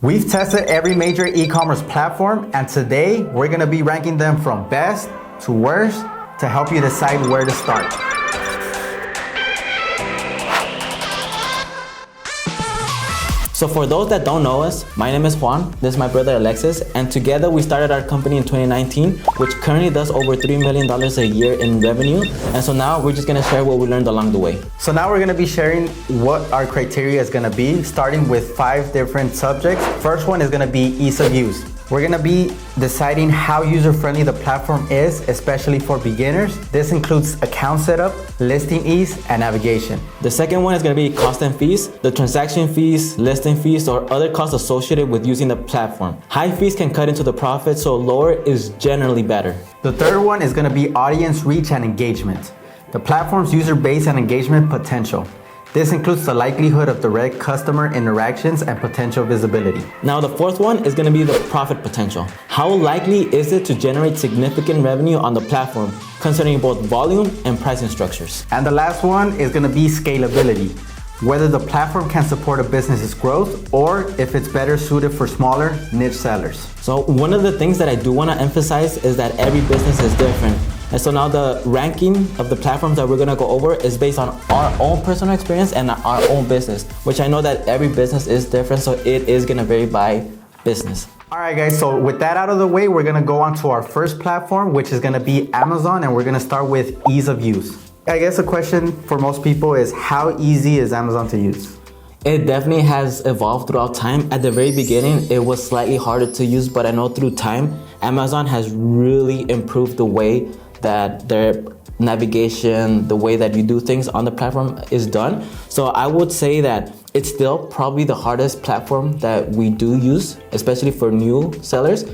We've tested every major e-commerce platform, and today we're gonna be ranking them from best to worst to help you decide where to start. So for those that don't know us, my name is Juan, this is my brother Alexis, and together we started our company in 2019, which currently does over $3 million a year in revenue. And so now we're just gonna share what we learned along the way. So now we're gonna be sharing what our criteria is gonna be, starting with 5 different subjects. First one is gonna be ease of use. We're gonna be deciding how user-friendly the platform is, especially for beginners. This includes account setup, listing ease, and navigation. The second one is gonna be cost and fees, the transaction fees, listing fees, or other costs associated with using the platform. High fees can cut into the profit, so lower is generally better. The third one is gonna be audience reach and engagement. The platform's user base and engagement potential. This includes the likelihood of direct customer interactions and potential visibility. Now the fourth one is gonna be the profit potential. How likely is it to generate significant revenue on the platform, considering both volume and pricing structures? And the last one is gonna be scalability. Whether the platform can support a business's growth or if it's better suited for smaller niche sellers. So one of the things that I do wanna emphasize is that every business is different. And so now the ranking of the platforms that we're gonna go over is based on our own personal experience and our own business, which I know that every business is different, so it is gonna vary by business. All right guys, so with that out of the way, we're gonna go on to our first platform, which is gonna be Amazon, and we're gonna start with ease of use. I guess the question for most people is how easy is Amazon to use? It definitely has evolved throughout time. At the very beginning, it was slightly harder to use, but I know through time, Amazon has really improved the way that their navigation, the way that you do things on the platform is done. So I would say that it's still probably the hardest platform that we do use, especially for new sellers,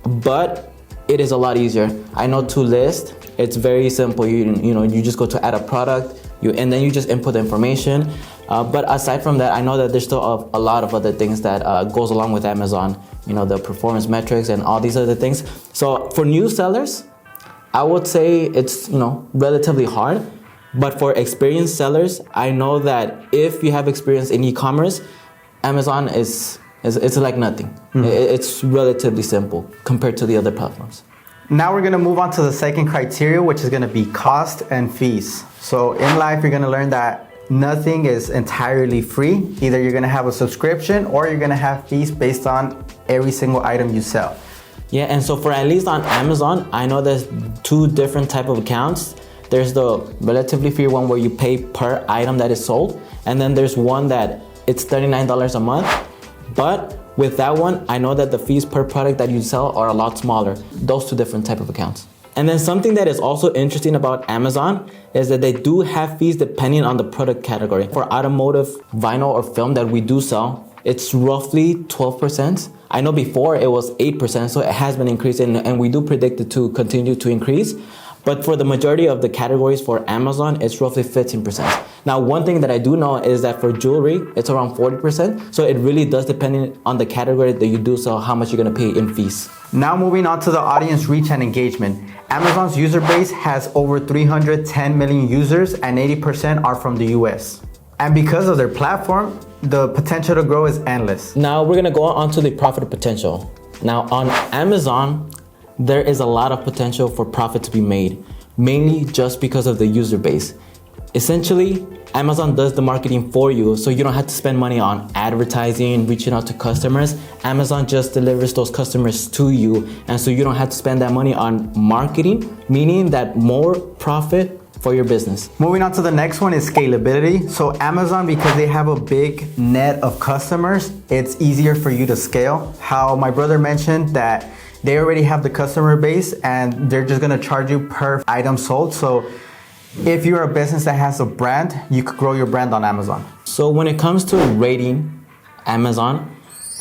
but it is a lot easier. I know to list, it's very simple. You just go to add a product, and then you just input the information. But aside from that, I know that there's still a lot of other things that goes along with Amazon, the performance metrics and all these other things. So for new sellers, I would say it's relatively hard, but for experienced sellers, I know that if you have experience in e-commerce, Amazon is like nothing. Mm-hmm. It's relatively simple compared to the other platforms. Now we're gonna move on to the second criteria, which is gonna be cost and fees. So in life, you're gonna learn that nothing is entirely free. Either you're gonna have a subscription or you're gonna have fees based on every single item you sell. Yeah, and so for at least on Amazon, I know there's 2 different type of accounts. There's the relatively free one where you pay per item that is sold, and then there's one that it's $39 a month. But with that one, I know that the fees per product that you sell are a lot smaller. Those 2 different type of accounts. And then something that is also interesting about Amazon is that they do have fees depending on the product category. For automotive vinyl or film that we do sell, it's roughly 12%. I know before it was 8%, so it has been increasing, and we do predict it to continue to increase. But for the majority of the categories for Amazon, it's roughly 15%. Now, one thing that I do know is that for jewelry, it's around 40%. So it really does depend on the category that you do sell, how much you're gonna pay in fees. Now moving on to the audience reach and engagement. Amazon's user base has over 310 million users, and 80% are from the US. And because of their platform, the potential to grow is endless. Now we're gonna go on to the profit potential. Now on Amazon, there is a lot of potential for profit to be made, mainly just because of the user base. Essentially, Amazon does the marketing for you, so you don't have to spend money on advertising, reaching out to customers. Amazon just delivers those customers to you, and so you don't have to spend that money on marketing, meaning that more profit for your business. Moving on to the next one is scalability. So Amazon, because they have a big net of customers, it's easier for you to scale. How my brother mentioned that they already have the customer base and they're just gonna charge you per item sold. So if you're a business that has a brand, you could grow your brand on Amazon. So when it comes to rating Amazon,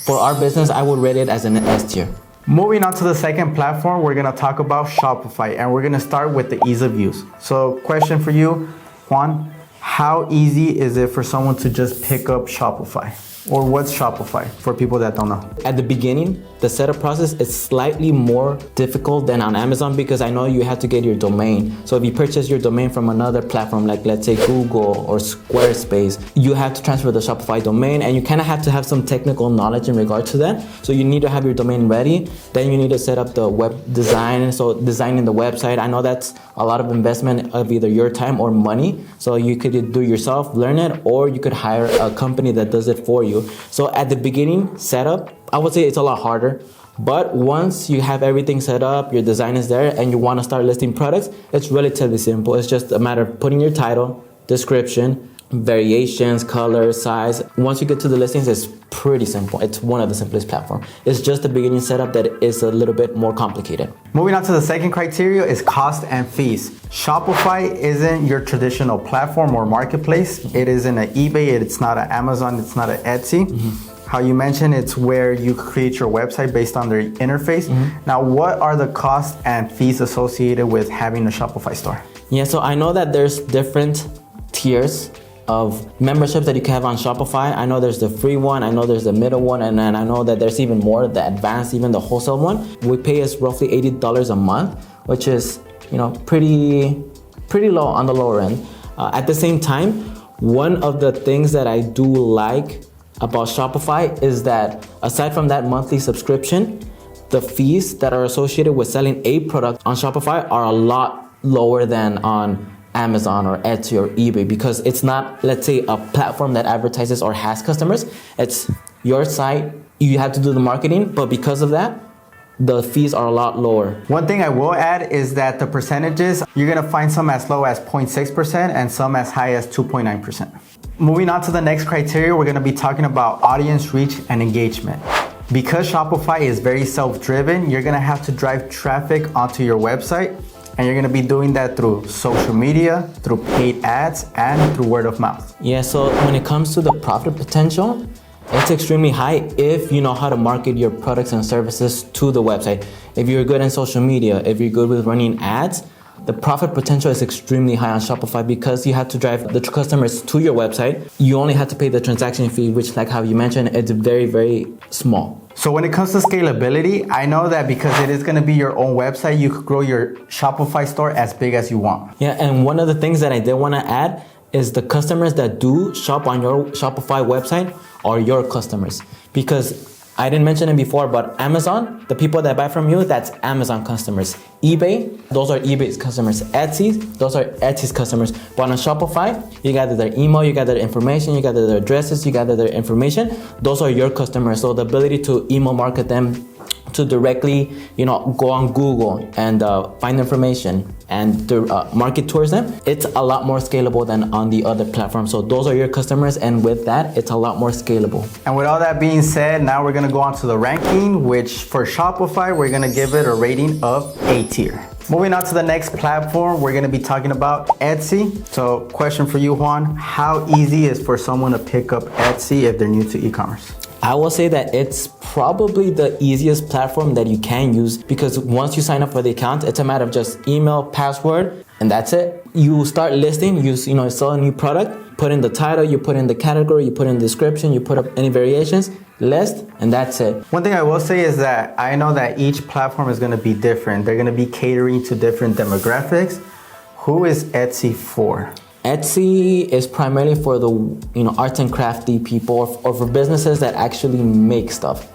for our business, I would rate it as an S tier. Moving on to the second platform, we're gonna talk about Shopify, and we're gonna start with the ease of use. So question for you, Juan, how easy is it for someone to just pick up Shopify? Or what's Shopify for people that don't know? At the beginning, the setup process is slightly more difficult than on Amazon because I know you have to get your domain. So if you purchase your domain from another platform, like let's say Google or Squarespace, you have to transfer the Shopify domain, and you kind of have to have some technical knowledge in regard to that. So you need to have your domain ready. Then you need to set up the web design. So designing the website, I know that's a lot of investment of either your time or money. So you could do yourself, learn it, or you could hire a company that does it for you. So at the beginning setup, I would say it's a lot harder. But once you have everything set up, your design is there, and you want to start listing products, it's relatively simple. It's just a matter of putting your title, description, variations, color, size. Once you get to the listings, it's pretty simple. It's one of the simplest platforms. It's just the beginning setup that is a little bit more complicated. Moving on to the second criteria is cost and fees. Shopify isn't your traditional platform or marketplace. It isn't an eBay, it's not an Amazon, it's not an Etsy. How you mentioned, it's where you create your website based on their interface. Now, what are the costs and fees associated with having a Shopify store? Yeah, so I know that there's different tiers of memberships that you can have on Shopify. I know there's the free one, I know there's the middle one, and then I know that there's even more, the advanced, even the wholesale one. We pay us roughly $80 a month, which is, pretty low on the lower end. At the same time, one of the things that I do like about Shopify is that aside from that monthly subscription, the fees that are associated with selling a product on Shopify are a lot lower than on Amazon or Etsy or eBay, because it's not, let's say, a platform that advertises or has customers. It's your site, you have to do the marketing, but because of that, the fees are a lot lower. One thing I will add is that the percentages, you're gonna find some as low as 0.6% and some as high as 2.9%. Moving on to the next criteria, we're gonna be talking about audience reach and engagement. Because Shopify is very self-driven, you're gonna have to drive traffic onto your website, and you're gonna be doing that through social media, through paid ads, and through word of mouth. Yeah, so when it comes to the profit potential, it's extremely high if you know how to market your products and services to the website. If you're good in social media, if you're good with running ads, the profit potential is extremely high on Shopify because you have to drive the customers to your website. You only have to pay the transaction fee, which, like how you mentioned, it's very, very small. So when it comes to scalability, I know that because it is gonna be your own website, you could grow your Shopify store as big as you want. Yeah, and one of the things that I did wanna add is the customers that do shop on your Shopify website are your customers. Because I didn't mention it before, but Amazon, the people that buy from you, that's Amazon customers. eBay, those are eBay's customers. Etsy, those are Etsy's customers. But on Shopify, you gather their email, you gather their information, you gather their addresses, you gather their information. Those are your customers. So the ability to email market them, to directly, go on Google and find information and market towards them, it's a lot more scalable than on the other platforms. So those are your customers, and with that, it's a lot more scalable. And with all that being said, now we're gonna go on to the ranking, which for Shopify, we're gonna give it a rating of A tier. Moving on to the next platform, we're gonna be talking about Etsy. So question for you, Juan, how easy is for someone to pick up Etsy if they're new to e-commerce? I will say that it's probably the easiest platform that you can use, because once you sign up for the account, it's a matter of just email, password, and that's it. You start listing, you sell a new product, put in the title, you put in the category, you put in the description, you put up any variations, list, and that's it. One thing I will say is that I know that each platform is gonna be different. They're gonna be catering to different demographics. Who is Etsy for? Etsy is primarily for the arts and crafty people, or for businesses that actually make stuff.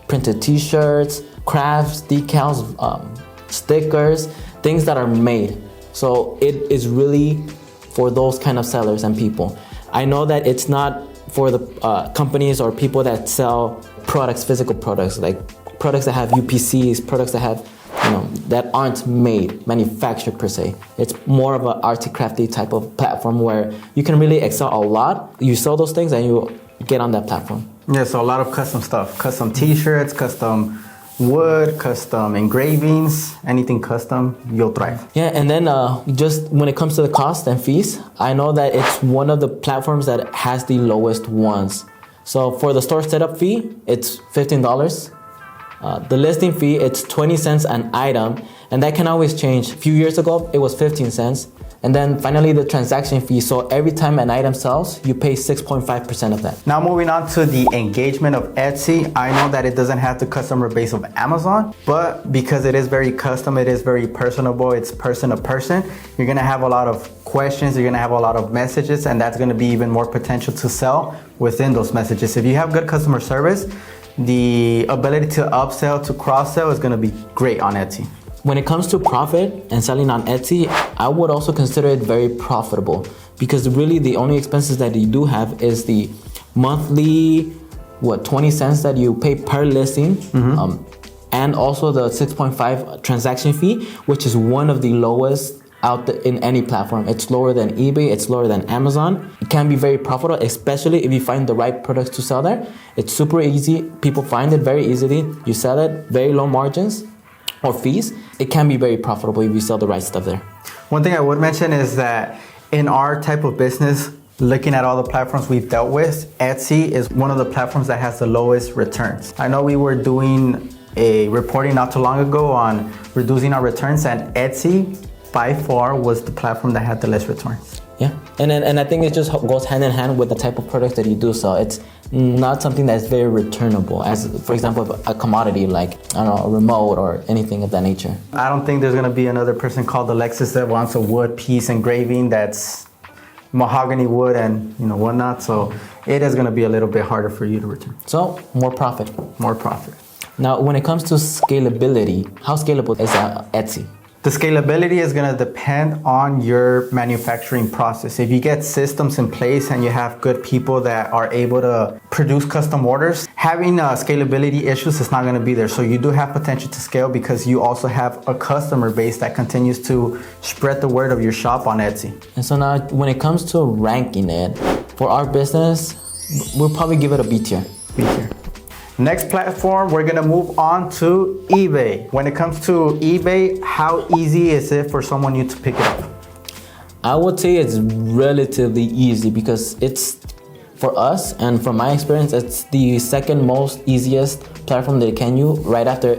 Printed t-shirts, crafts, decals, stickers, things that are made. So it is really for those kind of sellers and people. I know that it's not for the companies or people that sell products, physical products, like products that have UPCs, products that have that aren't manufactured per se. It's more of an arty crafty type of platform where you can really excel a lot. You sell those things and you get on that platform. Yeah, so a lot of custom stuff, custom t-shirts, custom wood, custom engravings, anything custom, you'll thrive. Yeah, and then just when it comes to the cost and fees, I know that it's one of the platforms that has the lowest ones. So for the store setup fee, it's $15. The listing fee, it's 20 cents an item, and that can always change. A few years ago, it was 15 cents. And then finally the transaction fee. So every time an item sells, you pay 6.5% of that. Now moving on to the engagement of Etsy. I know that it doesn't have the customer base of Amazon, but because it is very custom, it is very personable, it's person to person, you're gonna have a lot of questions, you're gonna have a lot of messages, and that's gonna be even more potential to sell within those messages. If you have good customer service, the ability to upsell, to cross-sell is gonna be great on Etsy. When it comes to profit and selling on Etsy, I would also consider it very profitable because really the only expenses that you do have is the monthly, 20 cents that you pay per listing, and also the 6.5 transaction fee, which is one of the lowest in any platform. It's lower than eBay, it's lower than Amazon. It can be very profitable, especially if you find the right products to sell there. It's super easy. People find it very easily. You sell it, very low margins or fees. It can be very profitable if you sell the right stuff there. One thing I would mention is that in our type of business, looking at all the platforms we've dealt with, Etsy is one of the platforms that has the lowest returns. I know we were doing a reporting not too long ago on reducing our returns, and Etsy by far was the platform that had the less returns. Yeah, and I think it just goes hand in hand with the type of product that you do sell. It's not something that's very returnable, as for example, a commodity like, I don't know, a remote or anything of that nature. I don't think there's gonna be another person called Alexis that wants a wood piece engraving that's mahogany wood and whatnot. So it is gonna be a little bit harder for you to return. So more profit. More profit. Now, when it comes to scalability, how scalable is Etsy? The scalability is going to depend on your manufacturing process. If you get systems in place and you have good people that are able to produce custom orders, having scalability issues is not going to be there. So you do have potential to scale because you also have a customer base that continues to spread the word of your shop on Etsy. And so now when it comes to ranking it, for our business, we'll probably give it a B tier. B tier. Next platform, we're gonna move on to eBay. When it comes to eBay, how easy is it for someone new to pick it up? I would say it's relatively easy because it's, for us and from my experience, it's the second most easiest platform that you can use right after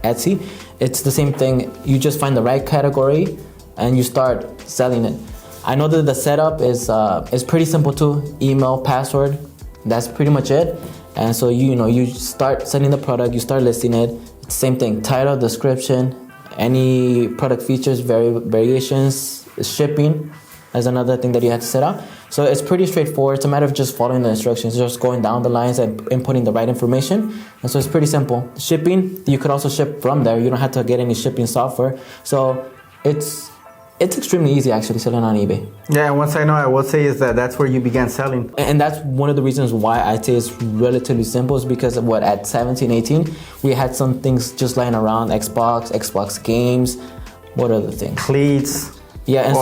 Etsy. It's the same thing. You just find the right category and you start selling it. I know that the setup is pretty simple too. Email, password, that's pretty much it. And so you start selling the product, you start listing it. Same thing, title, description, any product features, variations, shipping is another thing that you have to set up. So it's pretty straightforward. It's a matter of just following the instructions, just going down the lines and inputting the right information. And so it's pretty simple. Shipping, you could also ship from there. You don't have to get any shipping software. So it's extremely easy actually selling on eBay. Yeah, and one thing I will say is that that's where you began selling. And that's one of the reasons why I say it's relatively simple is because of at 17, 18, we had some things just lying around, Xbox games, what other things? Cleats. Yeah, and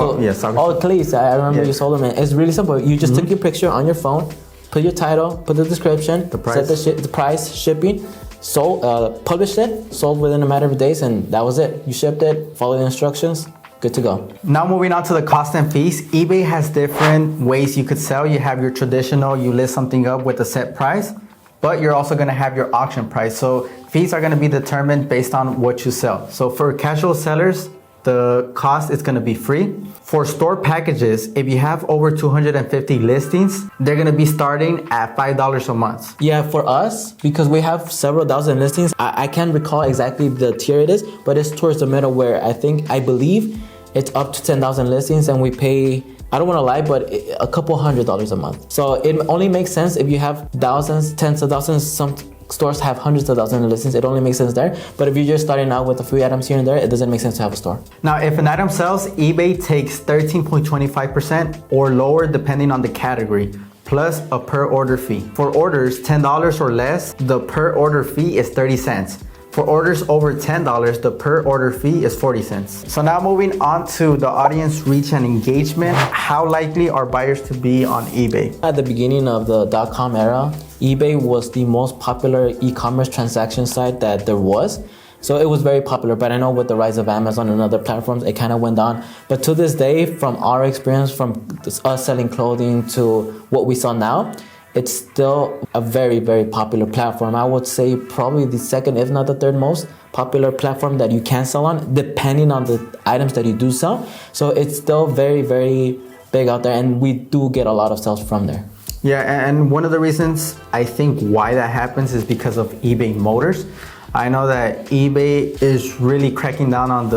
cleats, I remember you sold them. And it's really simple. You just took your picture on your phone, put your title, put the description, the price, set the price, shipping, sold, published it, sold within a matter of days, and that was it. You shipped it, followed the instructions, good to go. Now moving on to the cost and fees. eBay has different ways you could sell. You have your traditional, you list something up with a set price, but you're also gonna have your auction price. So fees are gonna be determined based on what you sell. So for casual sellers, the cost is gonna be free. For store packages, if you have over 250 listings, they're gonna be starting at $5 a month. Yeah, for us, because we have several thousand listings, I can't recall exactly the tier it is, but it's towards the middle where I believe it's up to 10,000 listings and we pay, I don't want to lie, but a couple $100s a month. So it only makes sense if you have thousands, tens of thousands. Some stores have hundreds of thousands of listings. It only makes sense there. But if you're just starting out with a few items here and there, it doesn't make sense to have a store. Now, if an item sells, eBay takes 13.25% or lower depending on the category, plus a per order fee. For orders $10 or less, the per order fee is 30 cents. For orders over $10, the per order fee is 40 cents. So now moving on to the audience reach and engagement, how likely are buyers to be on eBay? At the beginning of the .com era, eBay was the most popular e-commerce transaction site that there was. So it was very popular, but I know with the rise of Amazon and other platforms, it kind of went down. But to this day, from our experience, from us selling clothing to what we saw now, it's still a very, very popular platform. I would say probably the second, if not the third most popular platform that you can sell on, depending on the items that you do sell. So it's still very, very big out there, and we do get a lot of sales from there. Yeah, and one of the reasons I think why that happens is because of eBay Motors. I know that eBay is really cracking down on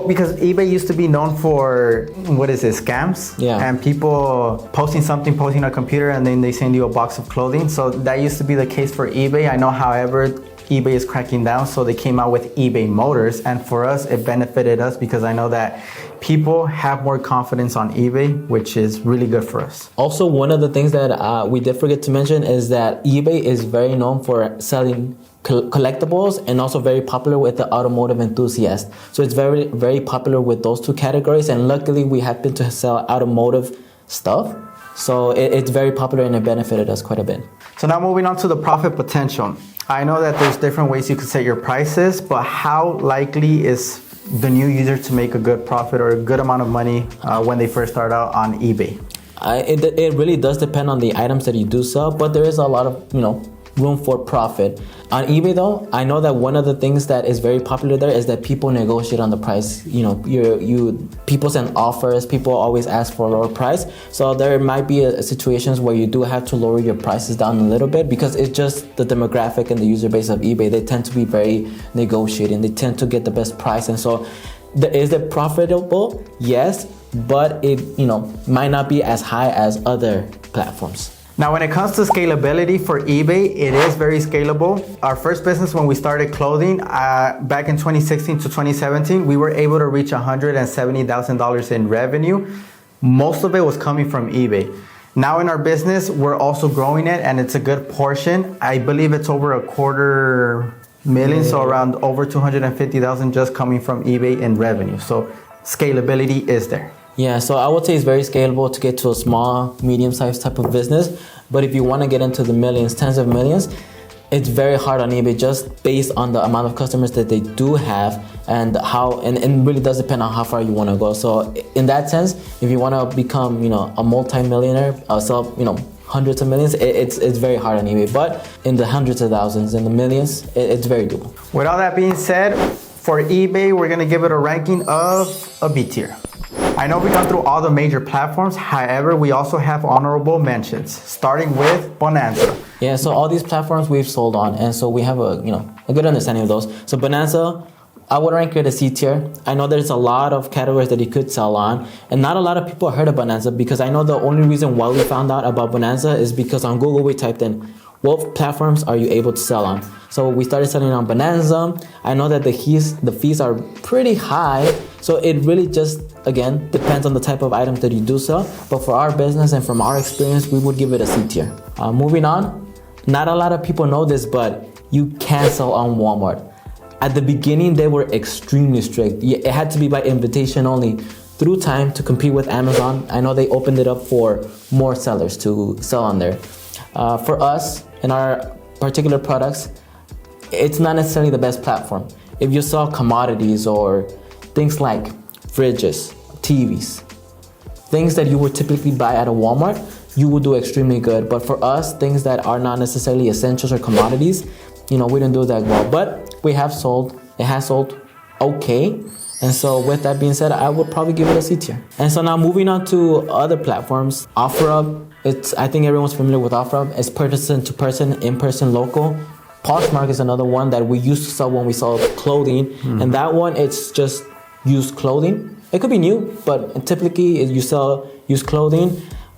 because eBay used to be known for, scams? Yeah. And people posting on a computer and then they send you a box of clothing. So that used to be the case for eBay. I know, however, eBay is cracking down, so they came out with eBay Motors. And for us, it benefited us because I know that people have more confidence on eBay, which is really good for us. Also, one of the things that we did forget to mention is that eBay is very known for selling collectibles and also very popular with the automotive enthusiast. So it's very, very popular with those two categories. And luckily, we happen to sell automotive stuff. So it's very popular and it benefited us quite a bit. So now moving on to the profit potential. I know that there's different ways you could set your prices, but how likely is the new user to make a good profit or a good amount of money when they first start out on eBay? It really does depend on the items that you do sell, but there is a lot of, room for profit. On eBay though, I know that one of the things that is very popular there is that people negotiate on the price. People send offers, people always ask for a lower price. So there might be situations where you do have to lower your prices down a little bit because it's just the demographic and the user base of eBay. They tend to be very negotiating. They tend to get the best price. And so is it profitable? Yes, but it might not be as high as other platforms. Now, when it comes to scalability for eBay, it is very scalable. Our first business when we started clothing, back in 2016 to 2017, we were able to reach $170,000 in revenue. Most of it was coming from eBay. Now in our business, we're also growing it and it's a good portion. I believe it's over $250,000, so around over 250,000 just coming from eBay in revenue. So scalability is there. Yeah, so I would say it's very scalable to get to a small, medium-sized type of business. But if you want to get into the millions, tens of millions, it's very hard on eBay just based on the amount of customers that they do have and it really does depend on how far you want to go. So in that sense, if you want to become, a multi-millionaire, sell, hundreds of millions, it's very hard on eBay. But in the hundreds of thousands, in the millions, it's very doable. With all that being said, for eBay, we're going to give it a ranking of a B tier. I know we've gone through all the major platforms. However, we also have honorable mentions, starting with Bonanza. Yeah, so all these platforms we've sold on, and so we have a good understanding of those. So Bonanza, I would rank it a C tier. I know there's a lot of categories that you could sell on, and not a lot of people heard of Bonanza because I know the only reason why we found out about Bonanza is because on Google we typed in, what platforms are you able to sell on? So we started selling on Bonanza. I know that the fees are pretty high. So it really just, again, depends on the type of items that you do sell. But for our business and from our experience, we would give it a C tier. Moving on, not a lot of people know this, but you can sell on Walmart. At the beginning, they were extremely strict. It had to be by invitation only. Through time to compete with Amazon, I know they opened it up for more sellers to sell on there. For us, in our particular products, it's not necessarily the best platform. If you sell commodities or things like fridges, TVs, things that you would typically buy at a Walmart, you would do extremely good. But for us, things that are not necessarily essentials or commodities, we didn't do that well. But it has sold okay. And so with that being said, I would probably give it a C tier. And so now moving on to other platforms, Offerup, I think everyone's familiar with Offerup. It's person to person, in-person, local. Poshmark is another one that we used to sell when we sold clothing. Mm-hmm. And that one, it's just used clothing. It could be new, but typically you sell used clothing.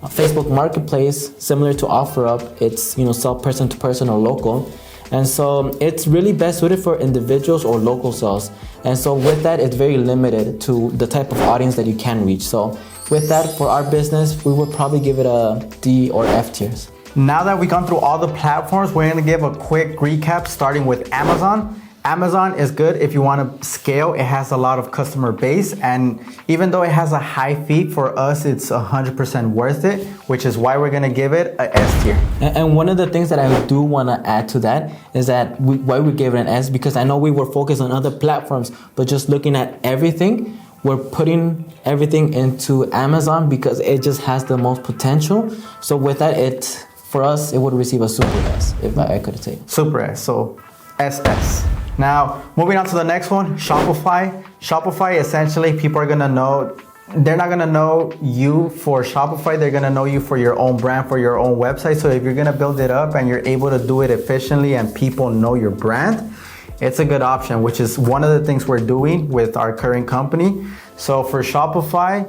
Facebook Marketplace, similar to Offerup, it's sell person to person or local. And so it's really best suited for individuals or local sales. And so with that, it's very limited to the type of audience that you can reach. So with that, for our business, we would probably give it a D or F tiers. Now that we've gone through all the platforms, we're going to give a quick recap starting with Amazon. Amazon is good if you want to scale. It has a lot of customer base, and even though it has a high fee, for us it's 100% worth it, which is why we're going to give it a S tier. And one of the things that I do want to add to that is that why we gave it an S, because I know we were focused on other platforms, but just looking at everything, we're putting everything into Amazon because it just has the most potential. So with that, it for us, it would receive a super S, if I could say. Super S, so SS. Now, moving on to the next one, Shopify. Shopify, essentially, people are gonna know, they're not gonna know you for Shopify, they're gonna know you for your own brand, for your own website. So if you're gonna build it up and you're able to do it efficiently and people know your brand, it's a good option, which is one of the things we're doing with our current company. So for Shopify,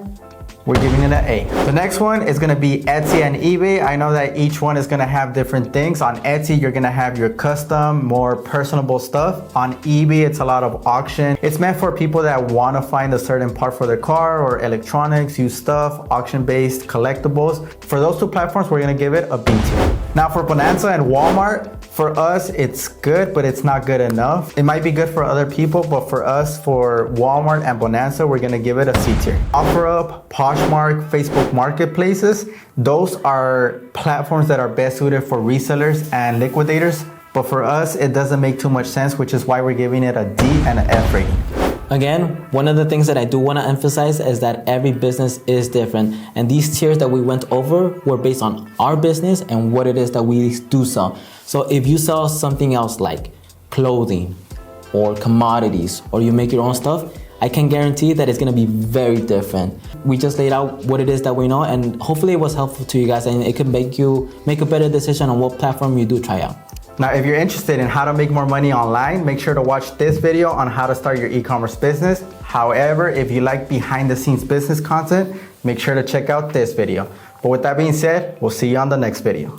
we're giving it an A. The next one is gonna be Etsy and eBay. I know that each one is gonna have different things. On Etsy, you're gonna have your custom, more personable stuff. On eBay, it's a lot of auction. It's meant for people that wanna find a certain part for their car or electronics, used stuff, auction-based collectibles. For those two platforms, we're gonna give it a B tier. Now for Bonanza and Walmart, for us, it's good, but it's not good enough. It might be good for other people, but for us, for Walmart and Bonanza, we're gonna give it a C tier. Offerup, Poshmark, Facebook marketplaces, those are platforms that are best suited for resellers and liquidators. But for us, it doesn't make too much sense, which is why we're giving it a D and an F rating. Again, one of the things that I do want to emphasize is that every business is different. And these tiers that we went over were based on our business and what it is that we do sell. So if you sell something else like clothing or commodities, or you make your own stuff, I can guarantee that it's gonna be very different. We just laid out what it is that we know, and hopefully it was helpful to you guys and it can make you make a better decision on what platform you do try out. Now, if you're interested in how to make more money online, make sure to watch this video on how to start your e-commerce business. However, if you like behind the scenes business content, make sure to check out this video. But with that being said, we'll see you on the next video.